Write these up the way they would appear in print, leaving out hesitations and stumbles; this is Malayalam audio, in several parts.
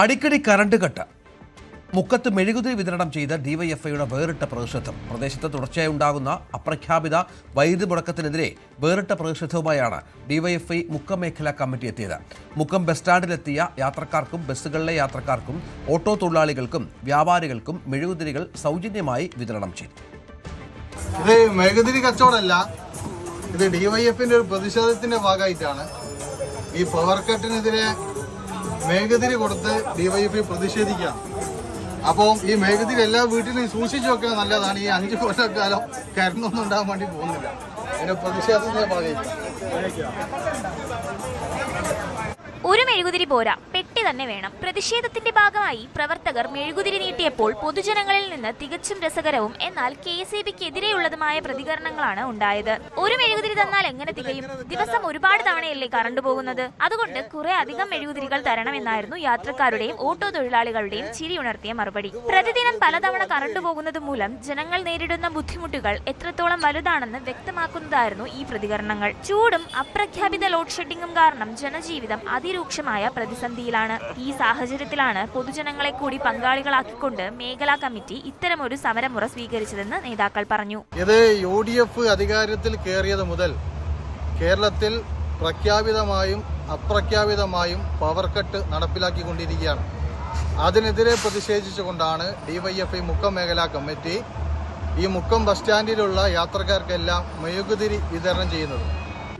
അടിക്കടി കറണ്ട് കട്ട്. മുക്കത്ത് മെഴുകുതിരി വിതരണം ചെയ്ത ഡിവൈഎഫ്ഐയുടെ വേറിട്ട പ്രതിഷേധം. പ്രദേശത്ത് തുടർച്ചയായി ഉണ്ടാകുന്ന അപ്രഖ്യാപിത വൈദ്യുതി മുടക്കത്തിനെതിരെ വേറിട്ട പ്രതിഷേധവുമായാണ് ഡിവൈഎഫ്ഐ മുക്കം മേഖലാ കമ്മിറ്റി എത്തിയത്. മുക്കം ബസ് സ്റ്റാൻഡിലെത്തിയ യാത്രക്കാർക്കും ബസ്സുകളിലെ യാത്രക്കാർക്കും ഓട്ടോ തൊഴിലാളികൾക്കും വ്യാപാരികൾക്കും മെഴുകുതിരികൾ സൗജന്യമായി വിതരണം ചെയ്തു. ഇത് മെഴുകുതിരി കച്ചവടമല്ല, ഇത് ഡിവൈഎഫിന്റെ ഒരു പ്രതിഷേധത്തിന്റെ ഭാഗമായിട്ടാണ്. ഈ പവർ കട്ടിനെതിരെ മെഴുകുതിരി കൊടുത്ത് ഡിവൈഎഫ്ഐ പ്രതിഷേധിക്കുക. അപ്പോൾ ഈ മെഴുകുതിരി എല്ലാ വീട്ടിലും സൂക്ഷിച്ചു വെക്കാൻ നല്ലതാണ്. ഈ 5 കൊല്ലക്കാലം കരണ്ടൊന്നും ഉണ്ടാകാൻ വേണ്ടി പോകുന്നില്ല. അതിന്റെ പ്രതിഷേധത്തിന്റെ ഭാഗമായിട്ട് ഒരു മെഴുകുതിരി പോരാ, പെട്ടി തന്നെ വേണം. പ്രതിഷേധത്തിന്റെ ഭാഗമായി പ്രവർത്തകർ മെഴുകുതിരി നീട്ടിയപ്പോൾ പൊതുജനങ്ങളിൽ നിന്ന് തികച്ചും രസകരവും എന്നാൽ KCBക്കെതിരെയുള്ളതുമായ പ്രതികരണങ്ങളാണ് ഉണ്ടായത്. ഒരു മെഴുകുതിരി തന്നാൽ എങ്ങനെ തികയും? ദിവസം ഒരുപാട് തവണയല്ലേ കറണ്ട് പോകുന്നത്? അതുകൊണ്ട് കുറെ അധികം മെഴുകുതിരികൾ തരണമെന്നായിരുന്നു യാത്രക്കാരുടെയും ഓട്ടോ തൊഴിലാളികളുടെയും ചിരി ഉണർത്തിയ മറുപടി. പ്രതിദിനം പലതവണ കറണ്ട് പോകുന്നത് മൂലം ജനങ്ങൾ നേരിടുന്ന ബുദ്ധിമുട്ടുകൾ എത്രത്തോളം വലുതാണെന്ന് വ്യക്തമാക്കുന്നതായിരുന്നു ഈ പ്രതികരണങ്ങൾ. ചൂടും അപ്രഖ്യാപിത ലോഡ് ഷെഡിങ്ങും കാരണം ജനജീവിതം രൂക്ഷമായ പ്രതിസന്ധിയിലാണ്. ഈ സാഹചര്യത്തിലാണ് പൊതുജനങ്ങളെ കൂടി പങ്കാളികളാക്കിക്കൊണ്ട് മേഖലാ കമ്മിറ്റി ഇത്തരമൊരു സമരമുറ സ്വീകരിച്ചതെന്ന് നേതാക്കൾ പറഞ്ഞു. ഇത് UDF അധികാരത്തിൽ കയറിയത് മുതൽ കേരളത്തിൽ പ്രഖ്യാപിതമായും അപ്രഖ്യാപിതമായും പവർ കട്ട് നടപ്പിലാക്കിക്കൊണ്ടിരിക്കുകയാണ്. അതിനെതിരെ പ്രതിഷേധിച്ചുകൊണ്ടാണ് ഡിവൈഎഫ്ഐ മുക്കം മേഖലാ കമ്മിറ്റി ഈ മുക്കം ബസ് സ്റ്റാൻഡിലുള്ള യാത്രക്കാർക്കെല്ലാം മെഴുകുതിരി വിതരണം ചെയ്യുന്നത്.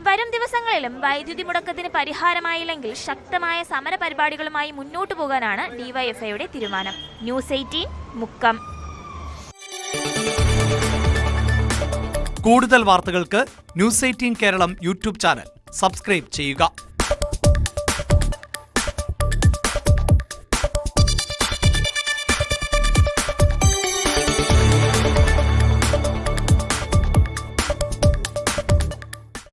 വരും ദിവസങ്ങളിലും വൈദ്യുതി മുടക്കത്തിന് പരിഹാരമായില്ലെങ്കിൽ ശക്തമായ സമര പരിപാടികളുമായി മുന്നോട്ടു പോകാനാണ് ഡിവൈഎഫ്ഐയുടെ തീരുമാനം. ന്യൂസ് 18 മുക്കം. കൂടുതൽ വാർത്തകൾക്ക് news 18 Keralam YouTube channel subscribe ചെയ്യുക.